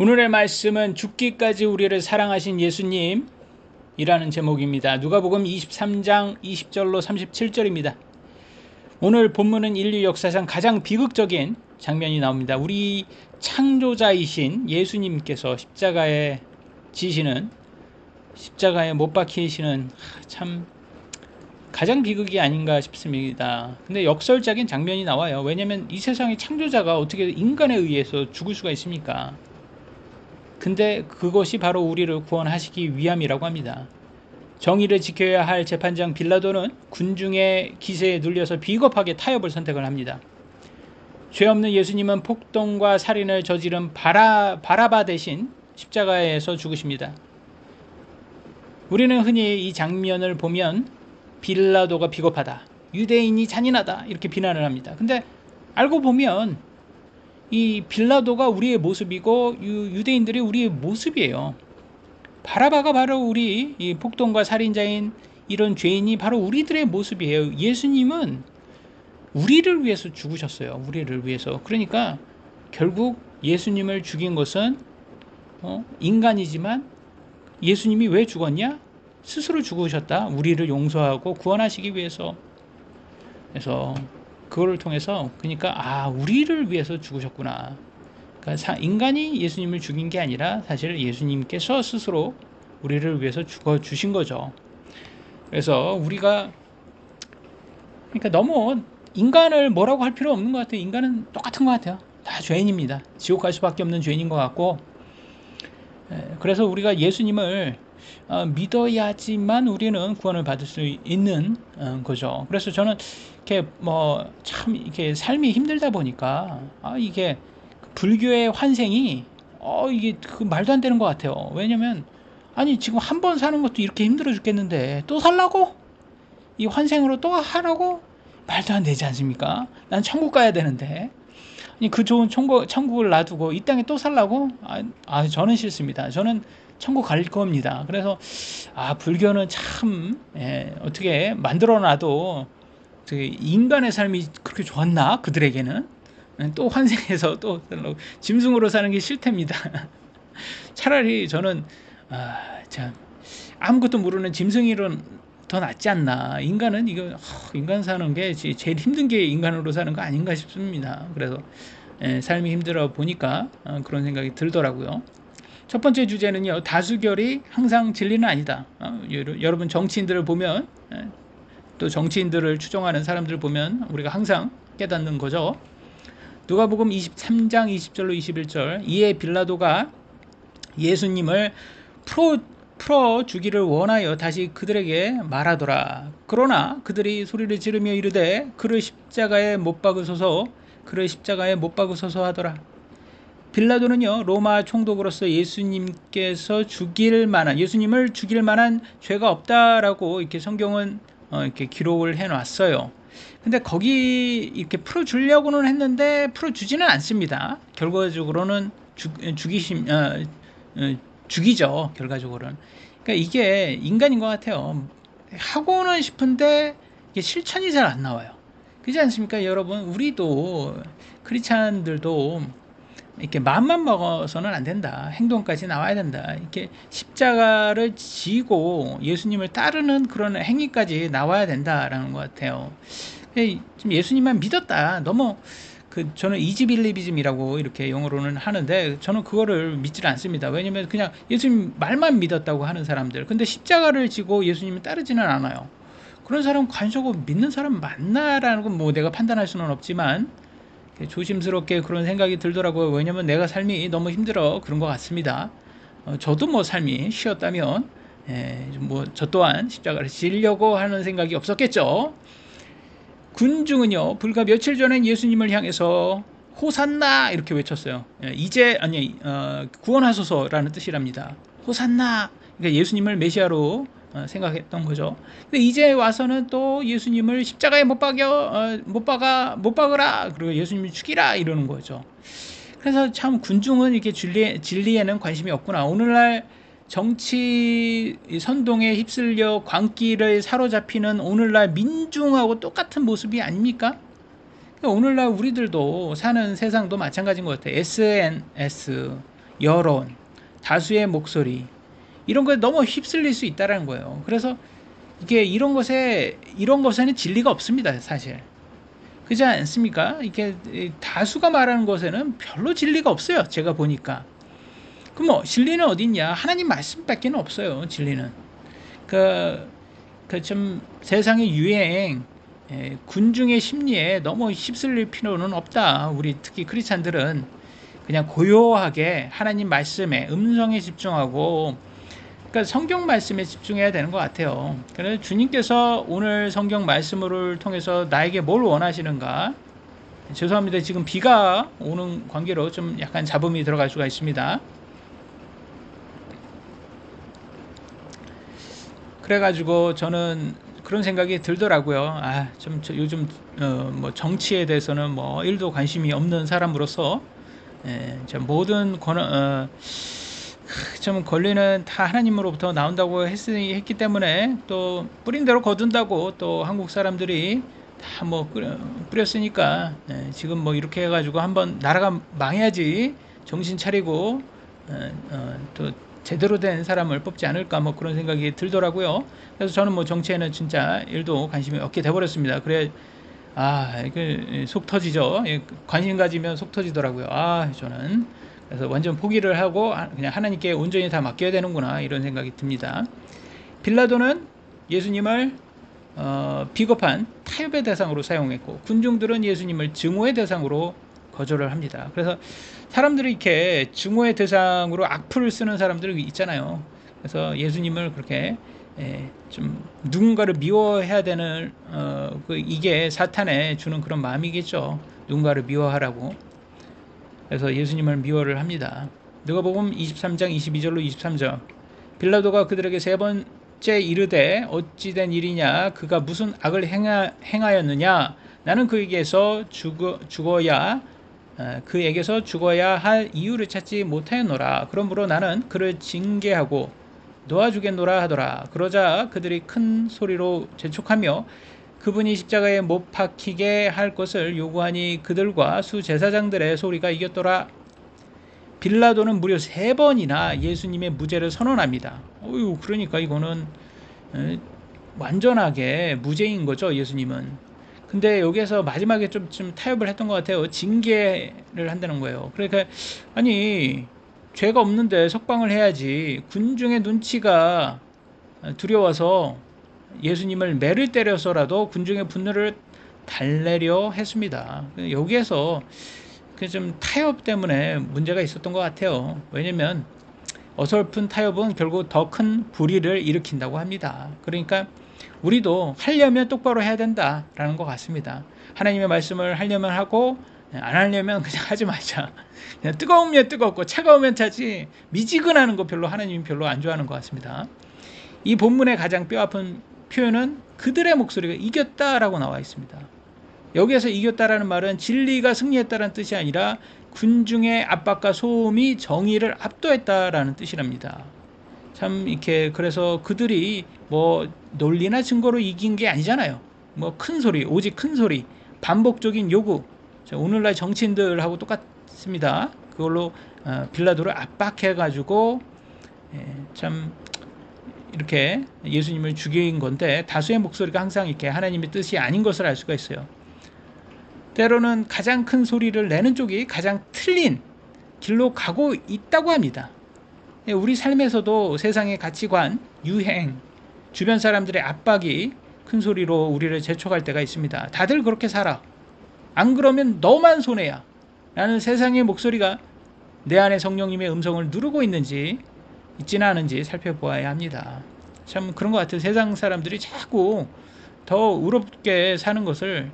오늘의 말씀은 죽기까지 우리를 사랑하신 예수님이라는 제목입니다. 누가복음 23장 20절로 37절입니다. 오늘 본문은 인류 역사상 가장 비극적인 장면이 나옵니다. 우리 창조자이신 예수님께서 십자가에 못 박히시는 참 가장 비극이 아닌가 싶습니다. 근데 역설적인 장면이 나와요. 왜냐하면 이 세상의 창조자가 어떻게 인간에 의해서 죽을 수가 있습니까? 근데 그것이 바로 우리를 구원하시기 위함이라고 합니다. 정의를 지켜야 할 재판장 빌라도는 군중의 기세에 눌려서 비겁하게 타협을 선택을 합니다. 죄 없는 예수님은 폭동과 살인을 저지른 바라바 대신 십자가에서 죽으십니다. 우리는 흔히 이 장면을 보면 빌라도가 비겁하다, 유대인이 잔인하다 이렇게 비난을 합니다. 근데 알고 보면 이 빌라도가 우리의 모습이고 유대인들이 우리의 모습이에요. 바라바가 바로 우리 이 폭동과 살인자인 이런 죄인이 바로 우리들의 모습이에요. 예수님은 우리를 위해서 죽으셨어요. 우리를 위해서. 그러니까 결국 예수님을 죽인 것은 인간이지만 예수님이 왜 죽었냐? 스스로 죽으셨다. 우리를 용서하고 구원하시기 위해서. 그래서 그거를 통해서 그러니까 우리를 위해서 죽으셨구나. 그러니까 인간이 예수님을 죽인 게 아니라 사실 예수님께서 스스로 우리를 위해서 죽어 주신 거죠. 그래서 우리가 그러니까 너무 인간을 뭐라고 할 필요 없는 것 같아요. 인간은 똑같은 것 같아요. 다 죄인입니다. 지옥 갈 수밖에 없는 죄인인 것 같고, 그래서 우리가 예수님을 믿어야지만 우리는 구원을 받을 수 있는 거죠. 그래서 저는 이렇게 참 이렇게 삶이 힘들다 보니까 이게 불교의 환생이 이게 그 말도 안 되는 것 같아요. 왜냐면 아니 지금 한 번 사는 것도 이렇게 힘들어 죽겠는데 또 살라고? 이 환생으로 또 하라고? 말도 안 되지 않습니까? 난 천국 가야 되는데 아니 그 좋은 천국을 놔두고 이 땅에 또 살라고? 저는 싫습니다. 저는 천국 갈 겁니다. 그래서 불교는 참 어떻게 만들어놔도 인간의 삶이 그렇게 좋았나? 그들에게는 또 환생해서 또 짐승으로 사는 게 싫답니다. 차라리 저는 참 아무것도 모르는 짐승이론 더 낫지 않나. 인간은 인간 사는 게 제일 힘든 게 인간으로 사는 거 아닌가 싶습니다. 그래서 삶이 힘들어 보니까 그런 생각이 들더라고요. 첫 번째 주제는요, 다수결이 항상 진리는 아니다. 여러분 정치인들을 보면 또 정치인들을 추종하는 사람들을 보면 우리가 항상 깨닫는 거죠. 누가복음 23장 20절로 21절, 이에 빌라도가 예수님을 풀어 주기를 원하여 다시 그들에게 말하더라. 그러나 그들이 소리를 지르며 이르되 그를 십자가에 못 박으소서 하더라. 빌라도는요, 로마 총독으로서 예수님을 죽일 만한 죄가 없다라고 이렇게 성경은 이렇게 기록을 해놨어요. 근데 거기 이렇게 풀어주려고는 했는데 풀어주지는 않습니다. 결과적으로는 죽이죠. 결과적으로는. 그러니까 이게 인간인 것 같아요. 하고는 싶은데 이게 실천이 잘 안 나와요. 그렇지 않습니까, 여러분? 우리도 크리스찬들도 이렇게 마음만 먹어서는 안 된다. 행동까지 나와야 된다. 이렇게 십자가를 지고 예수님을 따르는 그런 행위까지 나와야 된다라는 것 같아요. 좀 예수님만 믿었다. 너무 저는 이지빌리비즘이라고 이렇게 영어로는 하는데 저는 그거를 믿질 않습니다. 왜냐면 그냥 예수님 말만 믿었다고 하는 사람들. 근데 십자가를 지고 예수님을 따르지는 않아요. 그런 사람 관심하고 믿는 사람 맞나라는 건 내가 판단할 수는 없지만 조심스럽게 그런 생각이 들더라고요. 왜냐면 내가 삶이 너무 힘들어 그런 것 같습니다. 저도 삶이 쉬었다면 저 또한 십자가를 지려고 하는 생각이 없었겠죠. 군중은요, 불과 며칠 전엔 예수님을 향해서 호산나 이렇게 외쳤어요. 구원하소서라는 뜻이랍니다. 호산나. 그러니까 예수님을 메시아로 생각했던 거죠. 근데 이제 와서는 또 예수님을 십자가에 못 박으라. 그리고 예수님을 죽이라 이러는 거죠. 그래서 참 군중은 이렇게 진리에는 관심이 없구나. 오늘날 정치 선동에 휩쓸려 광기를 사로잡히는 오늘날 민중하고 똑같은 모습이 아닙니까? 오늘날 우리들도 사는 세상도 마찬가지인 것 같아요. SNS, 여론, 다수의 목소리 이런 거에 너무 휩쓸릴 수 있다라는 거예요. 그래서 이게 이런 것에는 진리가 없습니다, 사실. 그렇지 않습니까? 이게 다수가 말하는 것에는 별로 진리가 없어요. 제가 보니까. 그럼 뭐 진리는 어디 있냐? 하나님 말씀밖에는 없어요. 진리는. 좀 세상의 유행, 군중의 심리에 너무 휩쓸릴 필요는 없다. 우리 특히 크리스찬들은 그냥 고요하게 하나님 말씀에 음성에 집중하고, 그러니까 성경 말씀에 집중해야 되는 것 같아요. 그래서 주님께서 오늘 성경 말씀을 통해서 나에게 뭘 원하시는가? 죄송합니다. 지금 비가 오는 관계로 좀 약간 잡음이 들어갈 수가 있습니다. 그래가지고 저는 그런 생각이 들더라고요. 요즘 뭐 정치에 대해서는 뭐 1도 관심이 없는 사람으로서 모든 좀 권리는 다 하나님으로부터 나온다고 했기 때문에, 또 뿌린 대로 거둔다고 또 한국 사람들이 다 뭐 뿌렸으니까, 지금 뭐 이렇게 해가지고 한번 나라가 망해야지 정신 차리고 또 제대로 된 사람을 뽑지 않을까, 뭐 그런 생각이 들더라고요. 그래서 저는 뭐 정치에는 진짜 1도 관심이 없게 돼버렸습니다. 그래, 이게 속 터지죠. 관심 가지면 속 터지더라고요. 저는 그래서 완전 포기를 하고 그냥 하나님께 온전히 다 맡겨야 되는구나, 이런 생각이 듭니다. 빌라도는 예수님을 비겁한 타협의 대상으로 사용했고, 군중들은 예수님을 증오의 대상으로 거절을 합니다. 그래서 사람들이 이렇게 증오의 대상으로 악플을 쓰는 사람들이 있잖아요. 그래서 예수님을 그렇게 좀 누군가를 미워해야 되는, 이게 사탄에 주는 그런 마음이겠죠. 누군가를 미워하라고. 그래서 예수님을 미워를 합니다. 누가복음 23장 22절로 23절. 빌라도가 그들에게 세 번째 이르되 어찌 된 일이냐, 그가 무슨 악을 행하였느냐, 나는 그에게서 죽어야 할 이유를 찾지 못하였노라. 그러므로 나는 그를 징계하고 놓아주겠노라 하더라. 그러자 그들이 큰 소리로 재촉하며 그분이 십자가에 못 박히게 할 것을 요구하니 그들과 수제사장들의 소리가 이겼더라. 빌라도는 무려 3번이나 예수님의 무죄를 선언합니다. 그러니까 이거는 완전하게 무죄인 거죠, 예수님은. 근데 여기에서 마지막에 좀 타협을 했던 것 같아요. 징계를 한다는 거예요. 그러니까 죄가 없는데 석방을 해야지, 군중의 눈치가 두려워서 예수님을 매를 때려서라도 군중의 분노를 달래려 했습니다. 여기에서 좀 타협 때문에 문제가 있었던 것 같아요. 왜냐면 어설픈 타협은 결국 더 큰 불의를 일으킨다고 합니다. 그러니까 우리도 하려면 똑바로 해야 된다라는 것 같습니다. 하나님의 말씀을 하려면 하고, 안 하려면 그냥 하지 말자. 그냥 뜨거우면 뜨겁고 차가우면 차지, 미지근하는 거 하나님이 별로 안 좋아하는 것 같습니다. 이 본문의 가장 뼈아픈 표현은 그들의 목소리가 이겼다라고 나와 있습니다. 여기에서 이겼다라는 말은 진리가 승리했다는 뜻이 아니라 군중의 압박과 소음이 정의를 압도했다라는 뜻이랍니다. 참 이렇게, 그래서 그들이 뭐 논리나 증거로 이긴 게 아니잖아요. 뭐 큰 소리, 오직 큰 소리, 반복적인 요구. 오늘날 정치인들하고 똑같습니다. 그걸로 빌라도를 압박해가지고 참 이렇게 예수님을 죽인 건데, 다수의 목소리가 항상 이렇게 하나님의 뜻이 아닌 것을 알 수가 있어요. 때로는 가장 큰 소리를 내는 쪽이 가장 틀린 길로 가고 있다고 합니다. 우리 삶에서도 세상의 가치관, 유행, 주변 사람들의 압박이 큰 소리로 우리를 재촉할 때가 있습니다. 다들 그렇게 살아. 안 그러면 너만 손해야. 라는 세상의 목소리가 내 안에 성령님의 음성을 누르고 있지는 않은지 살펴보아야 합니다. 참 그런 것 같아요. 세상 사람들이 자꾸 더 의롭게 사는 것을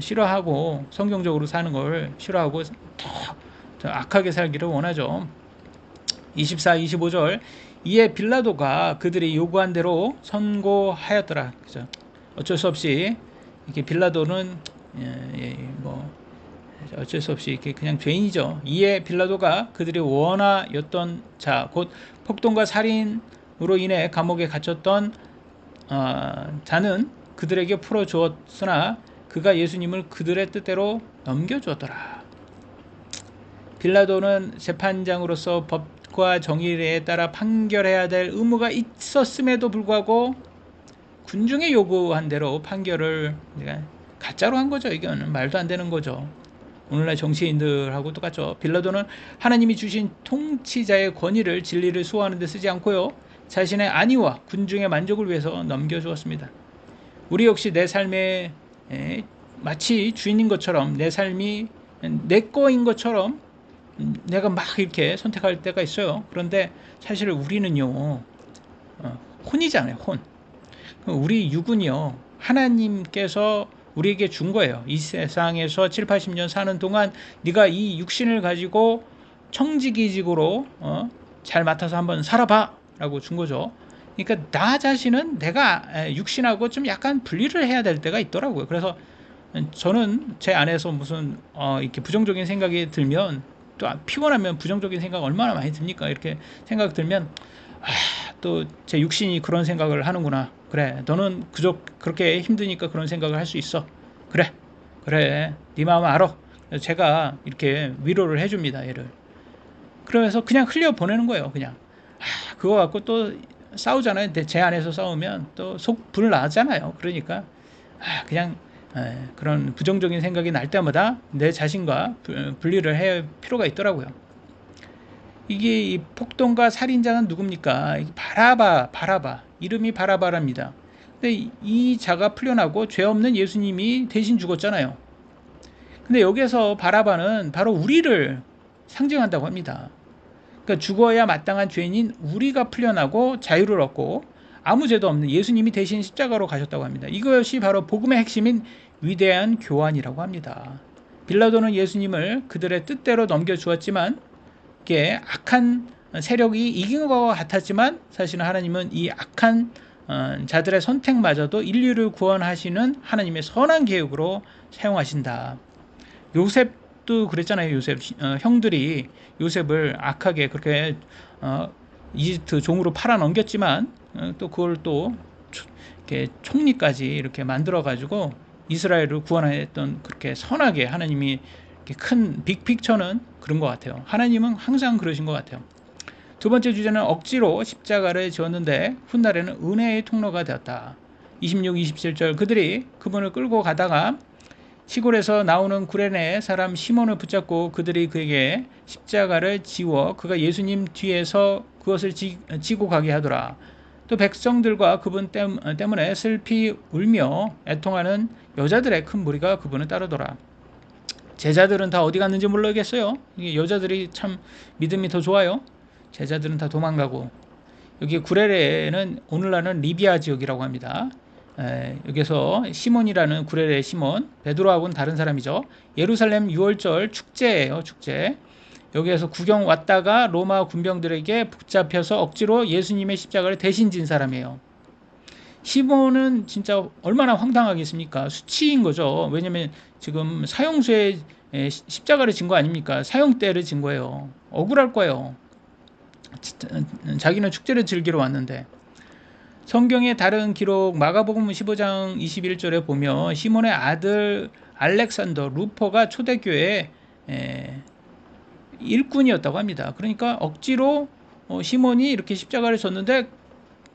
싫어하고, 성경적으로 사는 걸 싫어하고 더 악하게 살기를 원하죠. 24, 25절. 이에 빌라도가 그들이 요구한 대로 선고하였더라. 그죠? 어쩔 수 없이 이렇게 빌라도는 어쩔 수 없이 이렇게 그냥 죄인이죠. 이에 빌라도가 그들이 원하였던 자, 곧 폭동과 살인으로 인해 감옥에 갇혔던 자는 그들에게 풀어주었으나 그가 예수님을 그들의 뜻대로 넘겨주었더라. 빌라도는 재판장으로서 법과 정의에 따라 판결해야 될 의무가 있었음에도 불구하고 군중의 요구한 대로 판결을 가짜로 한 거죠. 이거는 말도 안 되는 거죠. 오늘날 정치인들하고 똑같죠. 빌라도는 하나님이 주신 통치자의 권위를 진리를 수호하는 데 쓰지 않고요, 자신의 안위와 군중의 만족을 위해서 넘겨주었습니다. 우리 역시 내 삶에 마치 주인인 것처럼, 내 삶이 내 거인 것처럼 내가 막 이렇게 선택할 때가 있어요. 그런데 사실 우리는요, 혼이잖아요. 혼. 우리 육은요, 하나님께서 우리에게 준 거예요. 이 세상에서 7, 80년 사는 동안 네가 이 육신을 가지고 청지기직으로 잘 맡아서 한번 살아봐 라고 준 거죠. 그러니까 나 자신은 내가 육신하고 좀 약간 분리를 해야 될 때가 있더라고요. 그래서 저는 제 안에서 무슨 이렇게 부정적인 생각이 들면, 또 피곤하면 부정적인 생각 얼마나 많이 듭니까? 이렇게 생각 들면 또 제 육신이 그런 생각을 하는구나. 그래, 너는 그저 그렇게 힘드니까 그런 생각을 할 수 있어. 그래 네 마음 알아. 제가 이렇게 위로를 해줍니다, 얘를. 그러면서 그냥 흘려 보내는 거예요. 그냥 그거 갖고 또 싸우잖아요. 근데 제 안에서 싸우면 또 속 불 나잖아요. 그러니까 그냥 그런 부정적인 생각이 날 때마다 내 자신과 분리를 할 필요가 있더라고요. 이게 이 폭동과 살인자는 누굽니까? 바라바. 이름이 바라바랍니다. 근데 이 자가 풀려나고 죄 없는 예수님이 대신 죽었잖아요. 근데 여기서 바라바는 바로 우리를 상징한다고 합니다. 그러니까 죽어야 마땅한 죄인인 우리가 풀려나고 자유를 얻고 아무 죄도 없는 예수님이 대신 십자가로 가셨다고 합니다. 이것이 바로 복음의 핵심인 위대한 교환이라고 합니다. 빌라도는 예수님을 그들의 뜻대로 넘겨주었지만 이게 악한 세력이 이긴 것 같았지만, 사실은 하나님은 이 악한 자들의 선택마저도 인류를 구원하시는 하나님의 선한 계획으로 사용하신다. 요셉도 그랬잖아요. 요셉 형들이 요셉을 악하게 그렇게 이집트 종으로 팔아 넘겼지만 또 그걸 또 이렇게 총리까지 이렇게 만들어 가지고 이스라엘을 구원했던, 그렇게 선하게 하나님이 이렇게 큰 빅픽처는 그런 것 같아요. 하나님은 항상 그러신 것 같아요. 두 번째 주제는 억지로 십자가를 지었는데 훗날에는 은혜의 통로가 되었다. 26, 27절 그들이 그분을 끌고 가다가 시골에서 나오는 구레네 사람 시몬을 붙잡고 그들이 그에게 십자가를 지워 그가 예수님 뒤에서 그것을 지고 가게 하더라. 또 백성들과 그분 때문에 슬피 울며 애통하는 여자들의 큰 무리가 그분을 따르더라. 제자들은 다 어디 갔는지 모르겠어요. 여자들이 참 믿음이 더 좋아요. 제자들은 다 도망가고, 여기 구레레는 오늘날은 리비아 지역이라고 합니다. 여기서 시몬이라는 구레레 시몬, 베드로하고는 다른 사람이죠. 예루살렘 6월절 축제예요. 축제. 여기에서 구경 왔다가 로마 군병들에게 붙잡혀서 억지로 예수님의 십자가를 대신 진 사람이에요. 시몬은 진짜 얼마나 황당하겠습니까? 수치인 거죠. 왜냐면 지금 사형수에 십자가를 진 거 아닙니까? 사형대를 진 거예요. 억울할 거예요. 자기는 축제를 즐기러 왔는데. 성경의 다른 기록 마가복음 15장 21절에 보면 시몬의 아들 알렉산더 루퍼가 초대교회 일꾼이었다고 합니다. 그러니까 억지로 시몬이 이렇게 십자가를 졌는데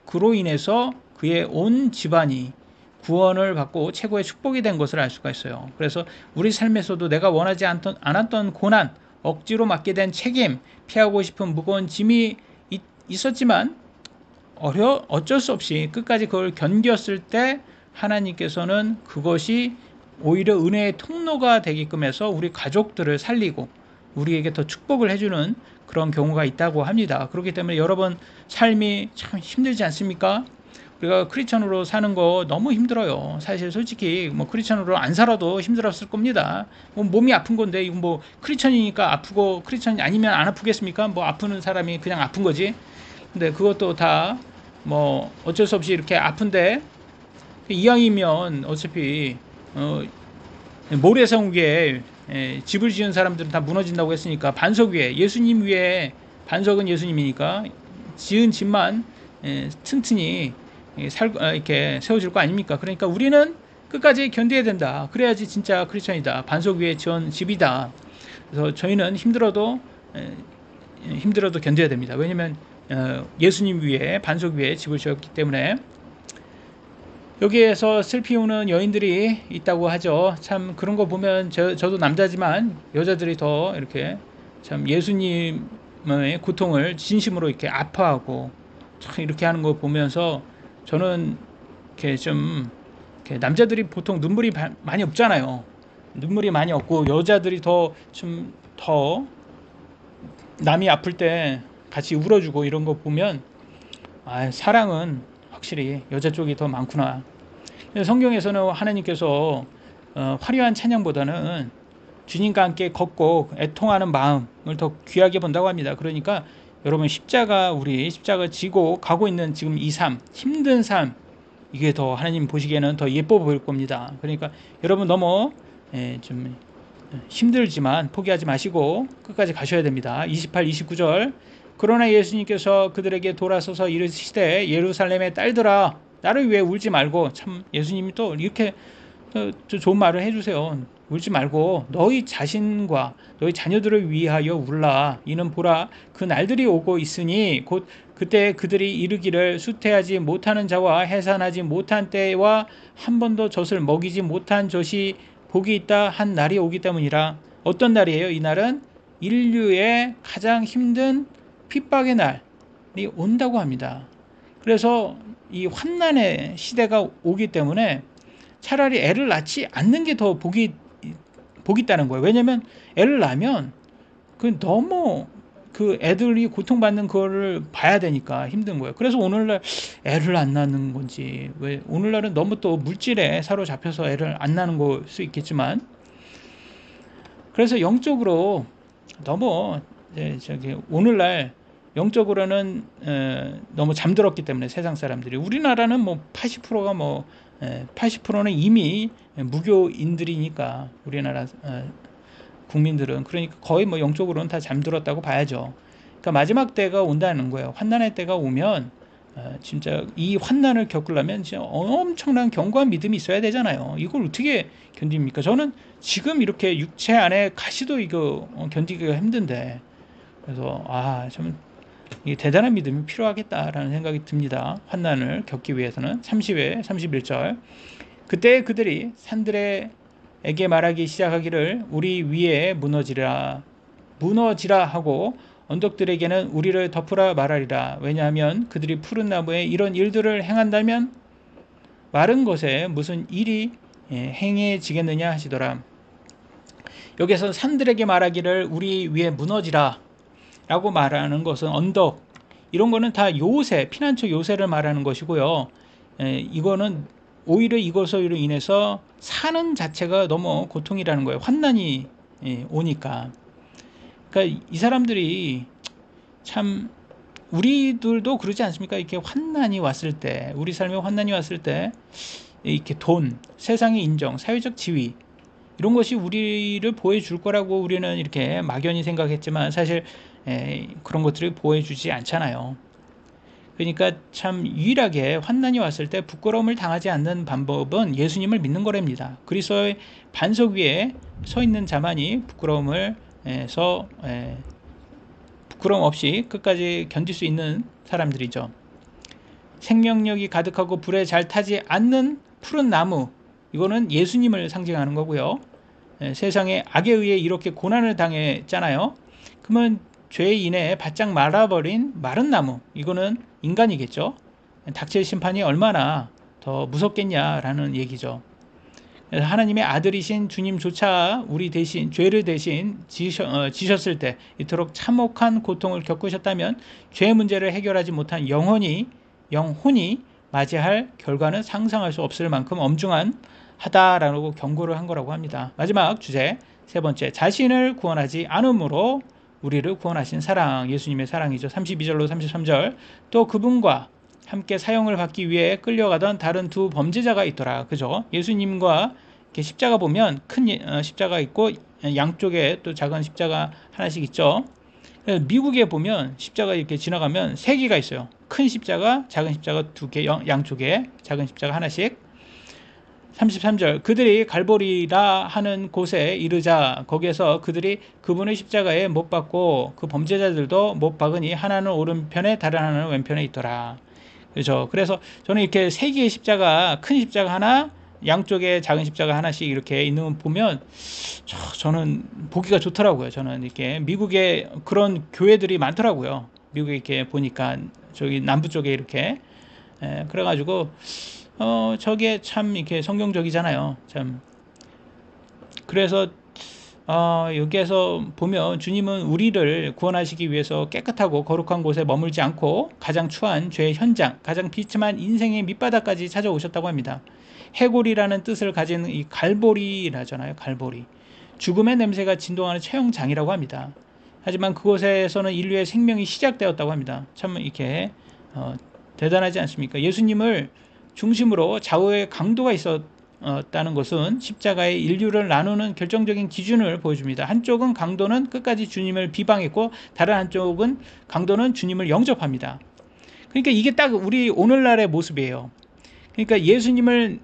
그로 인해서 그의 온 집안이 구원을 받고 최고의 축복이 된 것을 알 수가 있어요. 그래서 우리 삶에서도 내가 원하지 않았던 고난, 억지로 맡게 된 책임, 피하고 싶은 무거운 짐이 있었지만 어쩔 수 없이 끝까지 그걸 견뎠을 때 하나님께서는 그것이 오히려 은혜의 통로가 되게끔 해서 우리 가족들을 살리고 우리에게 더 축복을 해주는 그런 경우가 있다고 합니다. 그렇기 때문에 여러분 삶이 참 힘들지 않습니까? 우리가 크리스천으로 사는 거 너무 힘들어요. 사실 솔직히 크리스천으로 안 살아도 힘들었을 겁니다. 몸이 아픈 건데 이건 크리스천이니까 아프고 크리스천이 아니면 안 아프겠습니까? 아프는 사람이 그냥 아픈 거지. 근데 그것도 다 어쩔 수 없이 이렇게 아픈데, 이왕이면 어차피 모래성 위에 집을 지은 사람들은 다 무너진다고 했으니까 반석 위에, 예수님 위에, 반석은 예수님이니까 지은 집만 튼튼히 이렇게 세워질 거 아닙니까? 그러니까 우리는 끝까지 견뎌야 된다. 그래야지 진짜 크리스천이다. 반석 위에 지은 집이다. 그래서 저희는 힘들어도 견뎌야 됩니다. 왜냐하면 예수님 위에 반석 위에 집을 지었기 때문에. 여기에서 슬피 우는 여인들이 있다고 하죠. 참 그런 거 보면 저도 남자지만 여자들이 더 이렇게 참 예수님의 고통을 진심으로 이렇게 아파하고 참 이렇게 하는 거 보면서 저는 이렇게 좀 이렇게 남자들이 보통 눈물이 많이 없잖아요. 눈물이 많이 없고 여자들이 더 남이 아플 때 같이 울어주고 이런 거 보면 사랑은 확실히 여자 쪽이 더 많구나. 성경에서는 하나님께서 화려한 찬양보다는 주님과 함께 걷고 애통하는 마음을 더 귀하게 본다고 합니다. 그러니까 여러분 우리 십자가 지고 가고 있는 지금 이 삶, 힘든 삶, 이게 더 하나님 보시기에는 더 예뻐 보일 겁니다. 그러니까 여러분 너무 좀 힘들지만 포기하지 마시고 끝까지 가셔야 됩니다. 28, 29절. 그러나 예수님께서 그들에게 돌아서서 이르시되 예루살렘의 딸들아 나를 위해 울지 말고, 참 예수님이 또 이렇게 좋은 말을 해주세요. 울지 말고 너희 자신과 너희 자녀들을 위하여 울라. 이는 보라 그 날들이 오고 있으니 곧 그때 그들이 이르기를 수태하지 못하는 자와 해산하지 못한 때와 한 번도 젖을 먹이지 못한 젖이 복이 있다 한 날이 오기 때문이라. 어떤 날이에요? 이 날은 인류의 가장 힘든 핍박의 날이 온다고 합니다. 그래서 이 환난의 시대가 오기 때문에 차라리 애를 낳지 않는 게 더 복이 있다는 거예요. 왜냐하면 애를 낳으면 너무 애들이 고통받는 거를 봐야 되니까 힘든 거예요. 그래서 오늘날 애를 안 낳는 건지, 왜 오늘날은 너무 또 물질에 사로잡혀서 애를 안 낳는 걸 수 있겠지만, 그래서 영적으로 너무 오늘날 영적으로는 너무 잠들었기 때문에 세상 사람들이, 우리나라는 80%는 이미 무교인들이니까 우리나라 국민들은, 그러니까 거의 영적으로는 다 잠들었다고 봐야죠. 그러니까 마지막 때가 온다는 거예요. 환난의 때가 오면 진짜 이 환난을 겪으려면 진짜 엄청난 견고한 믿음이 있어야 되잖아요. 이걸 어떻게 견딥니까? 저는 지금 이렇게 육체 안에 가시도 이거 견디기가 힘든데, 그래서 참 이 대단한 믿음이 필요하겠다라는 생각이 듭니다. 환난을 겪기 위해서는. 30회 31절. 그때 그들이 산들에게 말하기 시작하기를 우리 위에 무너지라 하고 언덕들에게는 우리를 덮으라 말하리라. 왜냐하면 그들이 푸른 나무에 이런 일들을 행한다면 마른 것에 무슨 일이 행해지겠느냐 하시더라. 여기서 산들에게 말하기를 우리 위에 무너지라 라고 말하는 것은 언덕, 이런 거는 다 피난처 요새를 말하는 것이고요. 이거는 오히려 이것으로 인해서 사는 자체가 너무 고통이라는 거예요. 환난이 오니까. 그러니까 이 사람들이 참, 우리들도 그러지 않습니까? 이렇게 환난이 왔을 때, 우리 삶에 환난이 왔을 때 이렇게 돈, 세상의 인정, 사회적 지위, 이런 것이 우리를 보호해줄 거라고 우리는 이렇게 막연히 생각했지만 사실 그런 것들을 보호해주지 않잖아요. 그러니까 참 유일하게 환난이 왔을 때 부끄러움을 당하지 않는 방법은 예수님을 믿는 거랍니다. 그리스도의 반석 위에 서 있는 자만이 부끄러움 없이 끝까지 견딜 수 있는 사람들이죠. 생명력이 가득하고 불에 잘 타지 않는 푸른 나무, 이거는 예수님을 상징하는 거고요. 세상에 악에 의해 이렇게 고난을 당했잖아요. 그러면 죄에 인해 바짝 말아버린 마른 나무, 이거는 인간이겠죠. 닥칠 심판이 얼마나 더 무섭겠냐라는 얘기죠. 하나님의 아들이신 주님조차 우리 대신, 죄를 대신 지셨을 때 이토록 참혹한 고통을 겪으셨다면 죄 문제를 해결하지 못한 영혼이 맞이할 결과는 상상할 수 없을 만큼 엄중하다라고 경고를 한 거라고 합니다. 마지막 주제, 세 번째, 자신을 구원하지 않음으로 우리를 구원하신 사랑, 예수님의 사랑이죠. 32절로 33절. 또 그분과 함께 사형을 받기 위해 끌려가던 다른 두 범죄자가 있더라. 그죠? 예수님과 이렇게 십자가 보면 큰 십자가 있고 양쪽에 또 작은 십자가 하나씩 있죠. 미국에 보면 십자가 이렇게 지나가면 세 개가 있어요. 큰 십자가, 작은 십자가 두 개, 양쪽에 작은 십자가 하나씩. 33절 그들이 갈보리라 하는 곳에 이르자 거기에서 그들이 그분의 십자가에 못 박고 그 범죄자들도 못 박으니 하나는 오른편에 다른 하나는 왼편에 있더라. 그렇죠. 그래서 저는 이렇게 세 개의 십자가, 큰 십자가 하나, 양쪽에 작은 십자가 하나씩 이렇게 있는 거 보면 저는 보기가 좋더라고요. 저는 이렇게 미국에 그런 교회들이 많더라고요. 미국에 이렇게 보니까 저기 남부 쪽에 이렇게 그래가지고 저게 참 이렇게 성경적이잖아요. 참. 그래서 여기에서 보면 주님은 우리를 구원하시기 위해서 깨끗하고 거룩한 곳에 머물지 않고 가장 추한 죄의 현장, 가장 비참한 인생의 밑바닥까지 찾아오셨다고 합니다. 해골이라는 뜻을 가진 이 갈보리라잖아요. 갈보리. 죽음의 냄새가 진동하는 처형장이라고 합니다. 하지만 그곳에서는 인류의 생명이 시작되었다고 합니다. 참 이렇게 대단하지 않습니까? 예수님을 중심으로 좌우의 강도가 있었다는 것은 십자가의 인류를 나누는 결정적인 기준을 보여줍니다. 한쪽은 강도는 끝까지 주님을 비방했고 다른 한쪽은 강도는 주님을 영접합니다. 그러니까 이게 딱 우리 오늘날의 모습이에요. 그러니까 예수님을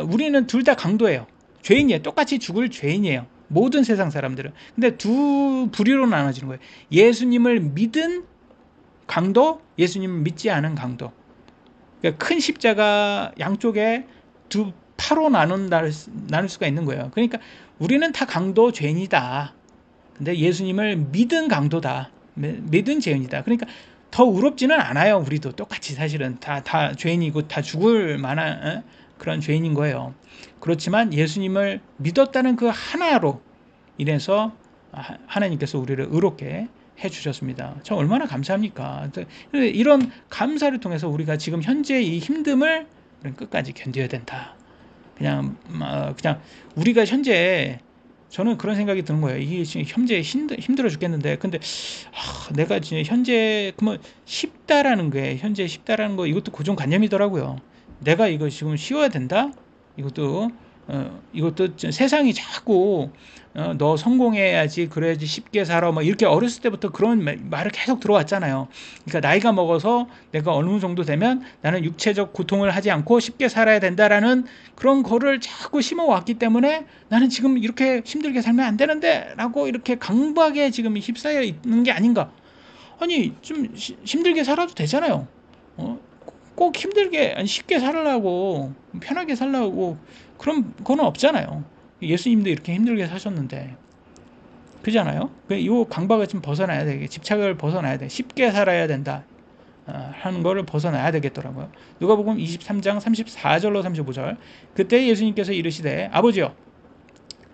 우리는 둘 다 강도예요. 죄인이에요. 똑같이 죽을 죄인이에요. 모든 세상 사람들은. 근데 두 부류로 나눠지는 거예요. 예수님을 믿은 강도, 예수님을 믿지 않은 강도. 그러니까 큰 십자가 양쪽에 두 파로 나눌 수가 있는 거예요. 그러니까 우리는 다 강도 죄인이다. 근데 예수님을 믿은 강도다. 믿은 죄인이다. 그러니까 더 의롭지는 않아요. 우리도 똑같이 사실은 다 죄인이고 다 죽을 만한 그런 죄인인 거예요. 그렇지만 예수님을 믿었다는 그 하나로 인해서 하나님께서 우리를 의롭게 해주셨습니다. 참 얼마나 감사합니까? 이런 감사를 통해서 우리가 지금 현재 이 힘듦을 끝까지 견뎌야 된다. 그냥 우리가 현재 저는 그런 생각이 드는 거예요. 이게 지금 현재 힘들어 죽겠는데, 근데 내가 지금 현재 그러면 쉽다라는 게 현재 쉽다라는 거 이것도 고정관념이더라고요. 내가 이거 지금 쉬어야 된다. 이것도 세상이 자꾸 너 성공해야지 그래야지 쉽게 살아 뭐 이렇게 어렸을 때부터 그런 말을 계속 들어왔잖아요. 그러니까 나이가 먹어서 내가 어느 정도 되면 나는 육체적 고통을 하지 않고 쉽게 살아야 된다라는 그런 거를 자꾸 심어왔기 때문에 나는 지금 이렇게 힘들게 살면 안 되는데 라고 이렇게 강박에 지금 휩싸여 있는 게 아닌가. 아니 좀 힘들게 살아도 되잖아요. 꼭 힘들게 아니 쉽게 살라고 편하게 살라고 그런 거는 없잖아요. 예수님도 이렇게 힘들게 사셨는데 그잖아요. 이 강박을 좀 벗어나야 돼. 집착을 벗어나야 돼. 쉽게 살아야 된다 하는 거를 벗어나야 되겠더라고요. 누가복음 23장 34절로 35절 그때 예수님께서 이르시되 아버지여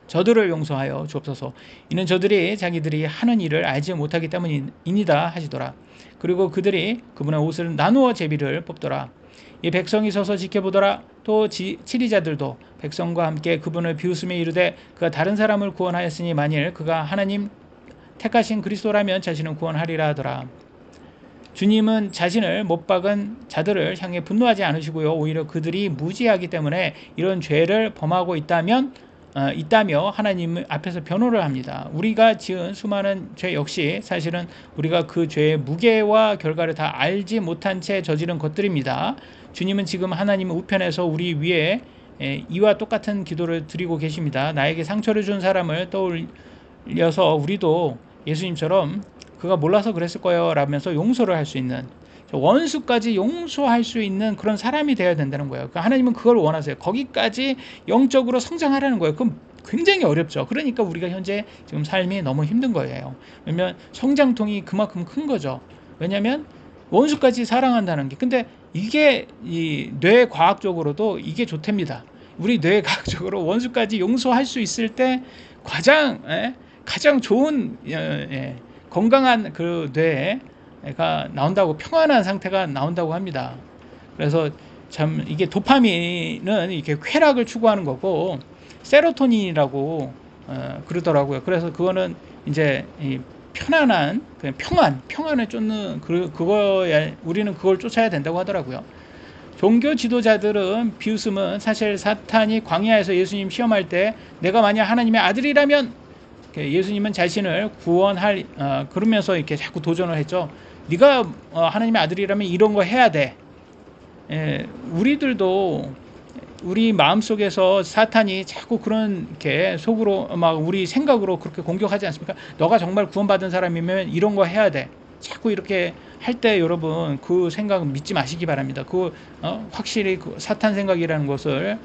저들을 용서하여 주옵소서. 이는 저들이 자기들이 하는 일을 알지 못하기 때문이니다 하시더라. 그리고 그들이 그분의 옷을 나누어 제비를 뽑더라. 이 백성이 서서 지켜보더라. 또 치리자들도 백성과 함께 그분을 비웃으며 이르되 그가 다른 사람을 구원하였으니 만일 그가 하나님 택하신 그리스도라면 자신은 구원하리라 하더라. 주님은 자신을 못 박은 자들을 향해 분노하지 않으시고요. 오히려 그들이 무지하기 때문에 이런 죄를 범하고 있다며 하나님 앞에서 변호를 합니다. 우리가 지은 수많은 죄 역시 사실은 우리가 그 죄의 무게와 결과를 다 알지 못한 채 저지른 것들입니다. 주님은 지금 하나님 우편에서 우리 위에 이와 똑같은 기도를 드리고 계십니다. 나에게 상처를 준 사람을 떠올려서 우리도 예수님처럼 그가 몰라서 그랬을 거예요 라면서 용서를 할 수 있는 원수까지 용서할 수 있는 그런 사람이 되어야 된다는 거예요. 그러니까 하나님은 그걸 원하세요. 거기까지 영적으로 성장하라는 거예요. 그럼 굉장히 어렵죠. 그러니까 우리가 현재 지금 삶이 너무 힘든 거예요. 왜냐면 성장통이 그만큼 큰 거죠. 왜냐면 원수까지 사랑한다는 게. 근데 이게 이 뇌과학적으로도 이게 좋답니다. 우리 뇌과학적으로 원수까지 용서할 수 있을 때 가장 좋은 건강한 그 뇌가 나온다고 평안한 상태가 나온다고 합니다. 그래서 참 이게 도파민은 이렇게 쾌락을 추구하는 거고 세로토닌이라고 그러더라고요. 그래서 그거는 이제 이 편안한 그냥 평안을 쫓는 그거야 우리는 그걸 쫓아야 된다고 하더라고요. 종교 지도자들은 비웃음은 사실 사탄이 광야에서 예수님 시험할 때 내가 만약 하나님의 아들이라면 예수님은 자신을 구원할 그러면서 이렇게 자꾸 도전을 했죠. 네가 하나님의 아들이라면 이런 거 해야 돼. 우리들도 우리 마음속에서 사탄이 자꾸 그런 이렇게 속으로 막 우리 생각으로 그렇게 공격하지 않습니까? 너가 정말 구원받은 사람이면 이런 거 해야 돼. 자꾸 이렇게 할 때 여러분 그 생각은 믿지 마시기 바랍니다. 그 확실히 그 사탄 생각이라는 것을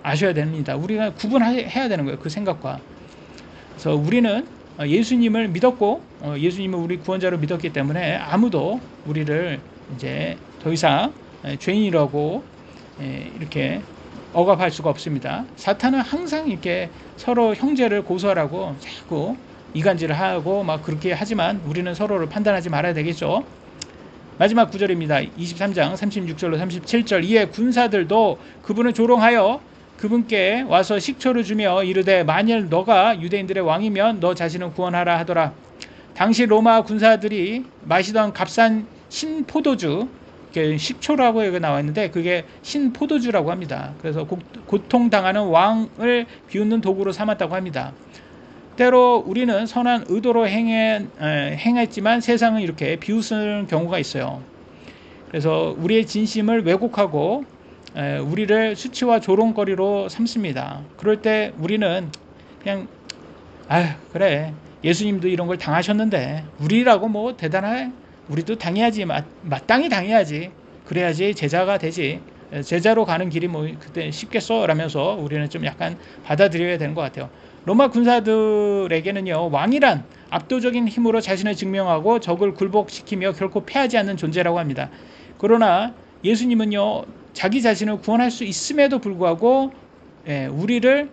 아셔야 됩니다. 우리가 구분해야 되는 거예요. 그 생각과. 그래서 우리는 예수님을 믿었고 예수님을 우리 구원자로 믿었기 때문에 아무도 우리를 이제 더 이상 죄인이라고 이렇게 억압할 수가 없습니다. 사탄은 항상 이렇게 서로 형제를 고소하라고 자꾸 이간질을 하고 막 그렇게 하지만 우리는 서로를 판단하지 말아야 되겠죠. 마지막 구절입니다. 23장 36절로 37절. 이에 군사들도 그분을 조롱하여 그분께 와서 식초를 주며 이르되 만일 너가 유대인들의 왕이면 너 자신을 구원하라 하더라. 당시 로마 군사들이 마시던 값싼 신포도주, 식초라고 여기 나와 있는데 그게 신포도주라고 합니다. 그래서 고통당하는 왕을 비웃는 도구로 삼았다고 합니다. 때로 우리는 선한 의도로 행했지만 세상은 이렇게 비웃는 경우가 있어요. 그래서 우리의 진심을 왜곡하고 우리를 수치와 조롱거리로 삼습니다. 그럴 때 우리는 그냥 그래 예수님도 이런 걸 당하셨는데 우리라고 뭐 대단해? 우리도 당해야지. 마땅히 당해야지. 그래야지 제자가 되지. 제자로 가는 길이 뭐 그때 쉽겠어? 라면서 우리는 좀 약간 받아들여야 되는 것 같아요. 로마 군사들에게는요, 왕이란 압도적인 힘으로 자신을 증명하고 적을 굴복시키며 결코 패하지 않는 존재라고 합니다. 그러나 예수님은요, 자기 자신을 구원할 수 있음에도 불구하고 우리를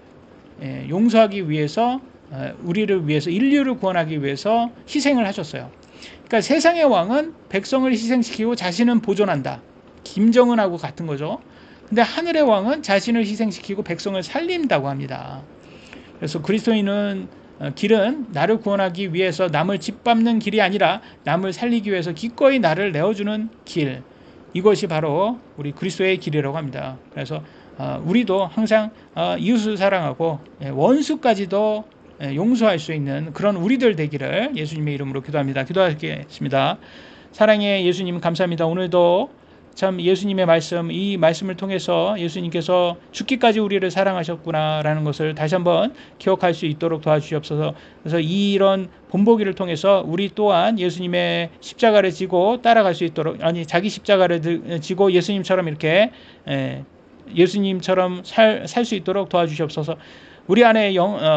용서하기 위해서, 우리를 위해서, 인류를 구원하기 위해서 희생을 하셨어요. 그러니까 세상의 왕은 백성을 희생시키고 자신은 보존한다. 김정은하고 같은 거죠. 근데 하늘의 왕은 자신을 희생시키고 백성을 살린다고 합니다. 그래서 그리스도인은 길은 나를 구원하기 위해서 남을 짓밟는 길이 아니라 남을 살리기 위해서 기꺼이 나를 내어주는 길. 이것이 바로 우리 그리스도의 길이라고 합니다. 그래서 우리도 항상 이웃을 사랑하고 원수까지도 용서할 수 있는 그런 우리들 되기를 예수님의 이름으로 기도합니다. 기도하겠습니다. 사랑의 예수님 감사합니다. 오늘도 참 예수님의 말씀, 이 말씀을 통해서 예수님께서 죽기까지 우리를 사랑하셨구나라는 것을 다시 한번 기억할 수 있도록 도와주시옵소서. 그래서 이런 본보기를 통해서 우리 또한 예수님의 십자가를 지고 따라갈 수 있도록, 자기 십자가를 지고 예수님처럼 이렇게 예수님처럼 살 수 있도록 도와주시옵소서. 우리 안에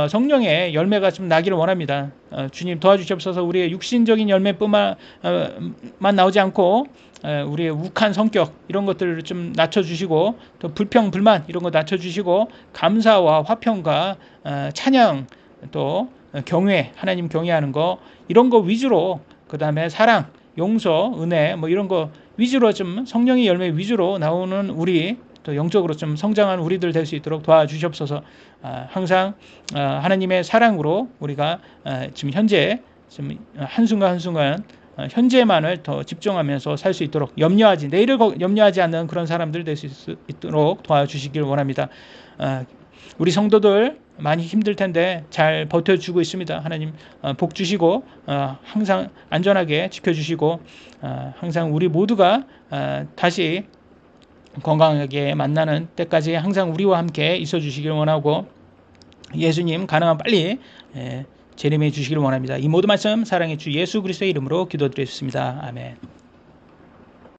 성령의 열매가 좀 나기를 원합니다. 주님 도와주시옵소서. 우리의 육신적인 열매뿐만 나오지 않고 우리의 욱한 성격 이런 것들을 좀 낮춰주시고 또 불평 불만 이런 거 낮춰주시고 감사와 화평과 찬양 또 경외 하나님 경외하는 거 이런 거 위주로 그 다음에 사랑 용서 은혜 뭐 이런 거 위주로 좀 성령의 열매 위주로 나오는 우리 또 영적으로 좀 성장한 우리들 될 수 있도록 도와주시옵소서. 항상 하나님의 사랑으로 우리가 지금 현재 지금 한순간 한순간 현재만을 더 집중하면서 살 수 있도록 내일을 염려하지 않는 그런 사람들 될 수 있도록 도와주시길 원합니다. 우리 성도들 많이 힘들 텐데 잘 버텨주고 있습니다. 하나님 복 주시고 항상 안전하게 지켜주시고 항상 우리 모두가 다시 건강하게 만나는 때까지 항상 우리와 함께 있어 주시길 원하고 예수님 가능한 빨리 재림해 주시길 원합니다. 이 모든 말씀 사랑의 주 예수 그리스도의 이름으로 기도드렸습니다. 아멘.